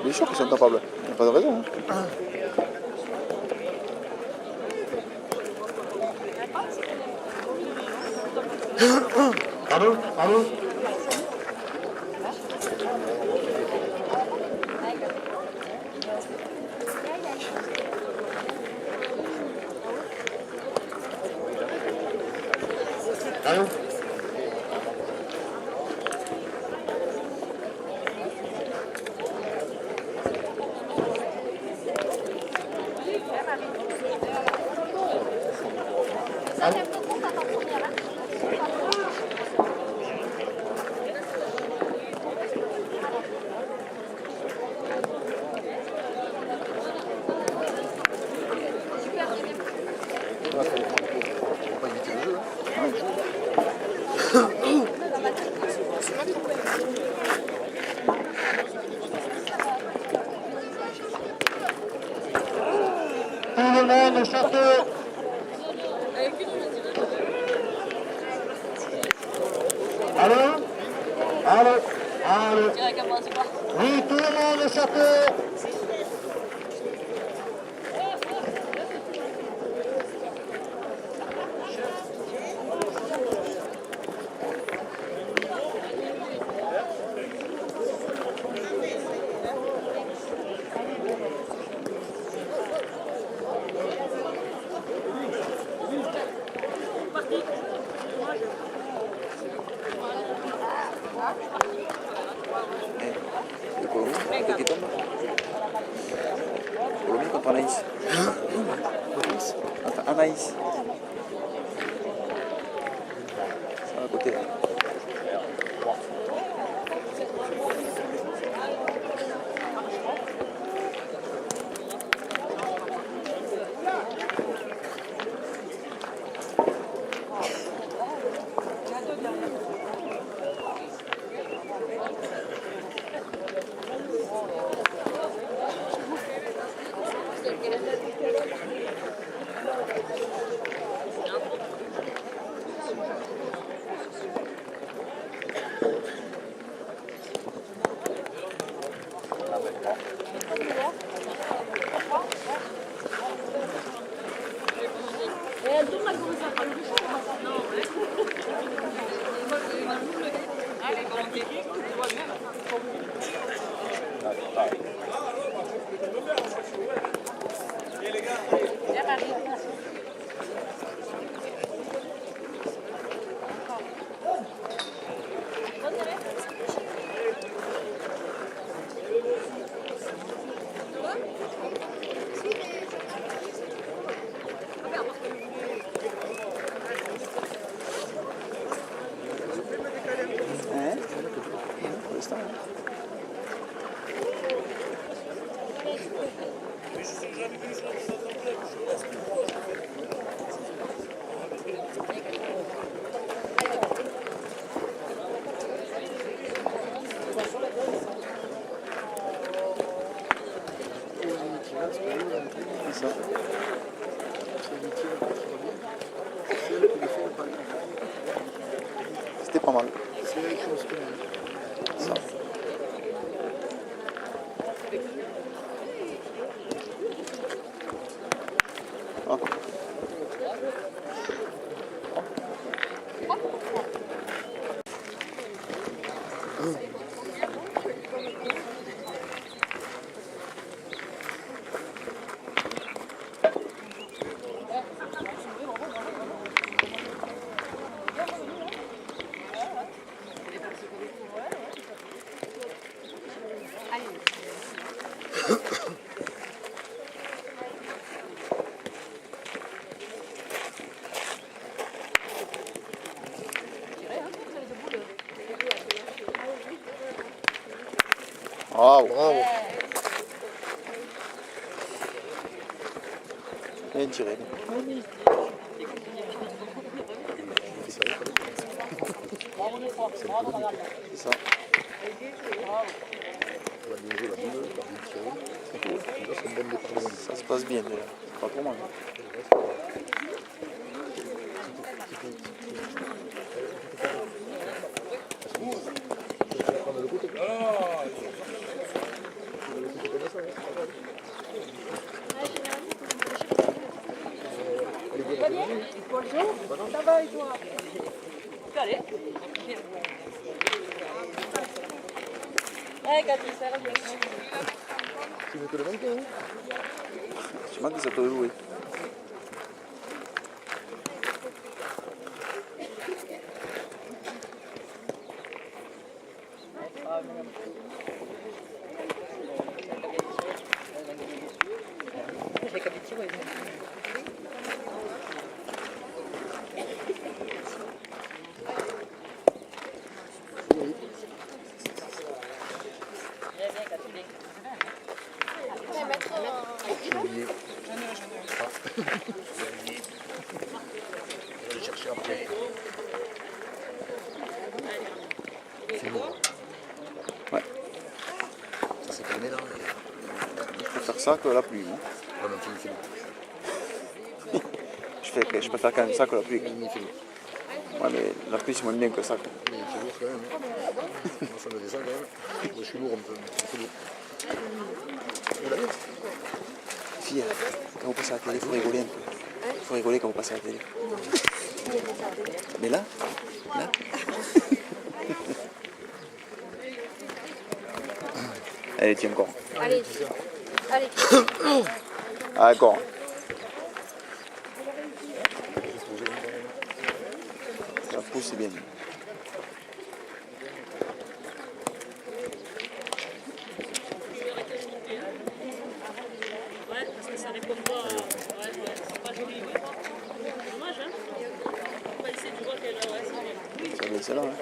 Bien sûr qu'ils sont capables. Il n'y a pas de raison. Hein. Allô? Allô? Allô? Tout le monde au château. Allô? Allô? Allô? Oui, tout le monde au château. Le Colombie, qui tombe. Colombie contre Anaïs. Contre Anaïs. C'est à côté là. C'est ça. C'était pas mal. Ça. Ah. Bravo. Bravo. Bien tiré. C'est ça. Ça se passe bien déjà. C'est pas trop mal. Ça va et toi? Tu peux aller? Ouais, Cathy, ça revient. Tu veux que le mannequin? Je demande si ça peut jouer. Ouais. Ça s'est calmé là. Je préfère ça que la pluie. Moi. Ouais, non, fini. Je préfère quand même ça que la pluie. Fini. Ouais, mais la pluie c'est moins bien que ça. Quoi. Mais c'est lourd quand même. Hein. Moi, ça me descend quand même. Moi, je suis lourd un peu lourd. Vous l'avez? Fille, quand vous passez à la télé, il faut rigoler un peu. Il faut rigoler quand vous passez à la télé. Mais là. Allez, tiens encore. Allez. Ah, encore. Ça pousse, c'est bien. Ouais, parce que ça répond pas. Ouais, c'est pas joli, ouais. Dommage, hein? On va essayer, tu vois qu'elle. Ouais, c'est bien. Ça doit être celle-là. Hein.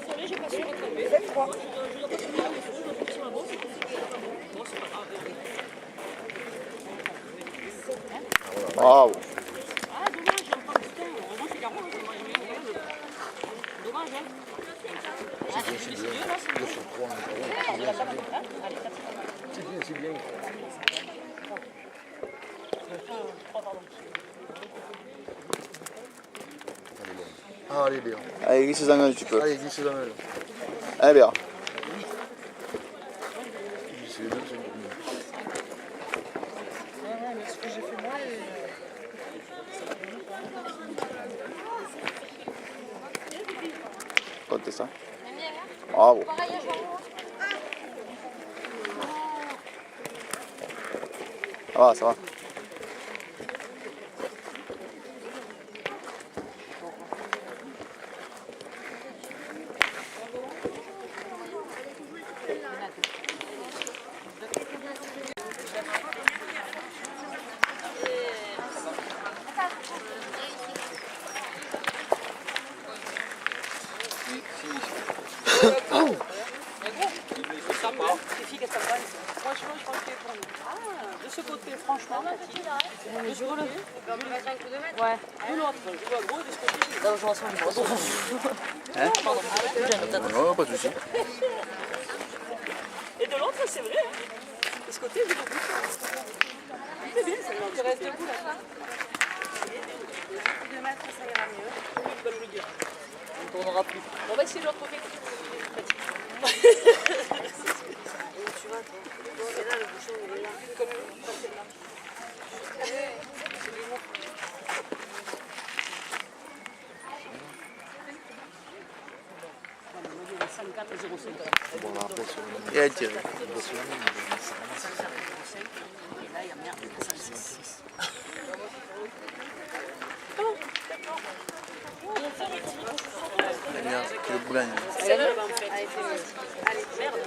Désolée, j'ai pas su rattraper. Je dois pas finir les photos, je dois faire sur la bosse. Bon, c'est pas grave. Waouh. Ah, dommage, j'ai encore putain. Heureusement, c'est Garo, c'est moi, j'ai rien. Dommage, hein? C'est bien. 2 sur 3. C'est bien. Ah, allez, bien. Allez, glisse dans un, tu peux. Allez, glissez dans elle. Allez, bien. Glissez les deux, c'est bon. Comptez ça. Bravo. Ça va. Les filles, qu'est-ce que ça va? Franchement, je pense que pour nous. Ah, de ce côté, franchement, la fille. De ce côté. Ouais. De l'autre, je vois gros, de ce côté. Non, pas de soucis. Et de l'autre, c'est vrai. Hein. De ce côté, je vois plus. C'est bien, ça tu restes debout là. 2 mètres, ça ira mieux. Oui, tu vas nous le dire. On ne tournera plus. On va essayer de l'autre côté. Tu vois, toi. C'est là, le bouchon, il est là. Comme passer là. Et elle tire. Bien, c'est le boulin. C'est là, en fait. Allez, merde.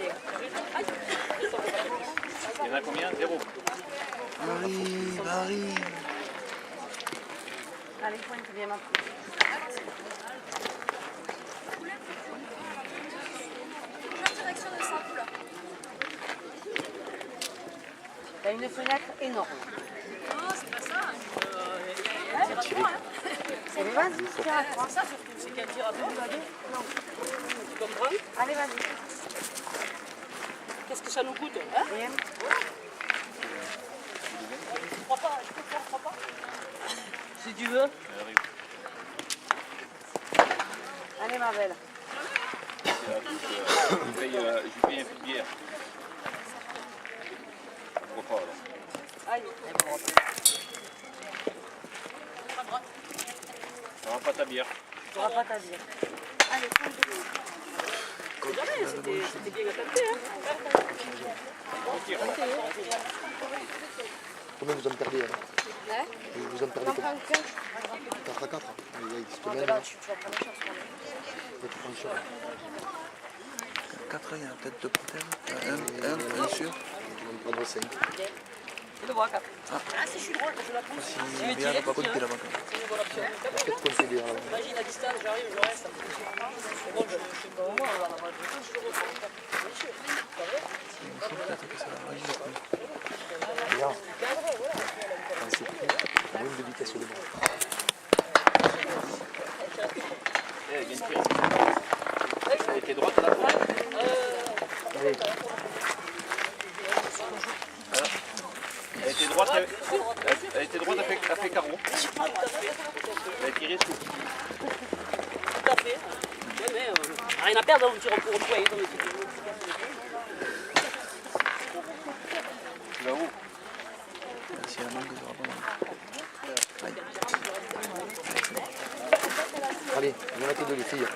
Il y en a combien? 0. Marie. Allez, pointe bien maintenant. Direction de Saint-Poulain. T'as une fenêtre énorme. Non, c'est pas ça. Mais vas-y, tiens, prends ça surtout. C'est qu'un tir à toi, tu comprends? Allez, vas-y. Qu'est-ce que ça nous coûte, hein? Rien. Je crois pas, je peux faire, je crois pas. Si tu veux. Allez, ma belle. Je lui paye un peu de bière. Pourquoi pas alors? Aïe. Tu n'auras pas ta bière. Tu n'auras pas ta bière. Allez, prends le dos. C'était bien attaqué, hein. Combien vous en perdez alors? Ouais. Vous en perdez combien? 4 à 4. Il existe même. Là, tu vas prendre cher ce moment. Peut-être prendre cher. 4, il y a peut-être 2 problèmes. Un sûr. Tu vas me prendre 5. Je le vois, 4. Ah, si je suis droit, je la pousse. Si bien, pas compter là-bas. C'est une bonne option. Peut-être compter bien là-bas. Imagine à distance, j'arrive, je reste. C'est bon, je suis pas au moins, on va avoir du temps, je le reprends. Peut-être que ça va réagir. Bien. C'est pris. Moins de vitesse au début. Eh, viens de tirer. Elle était droite là. Allez. Elle était droite, elle fait carreau. Elle a tiré sous. Tout à fait. Ouais, mais rien à perdre, on tire pour employer dans les trucs. Tu vas où? S'il y a un manque, il y aura pas mal. Allez, on va mettre de les filles.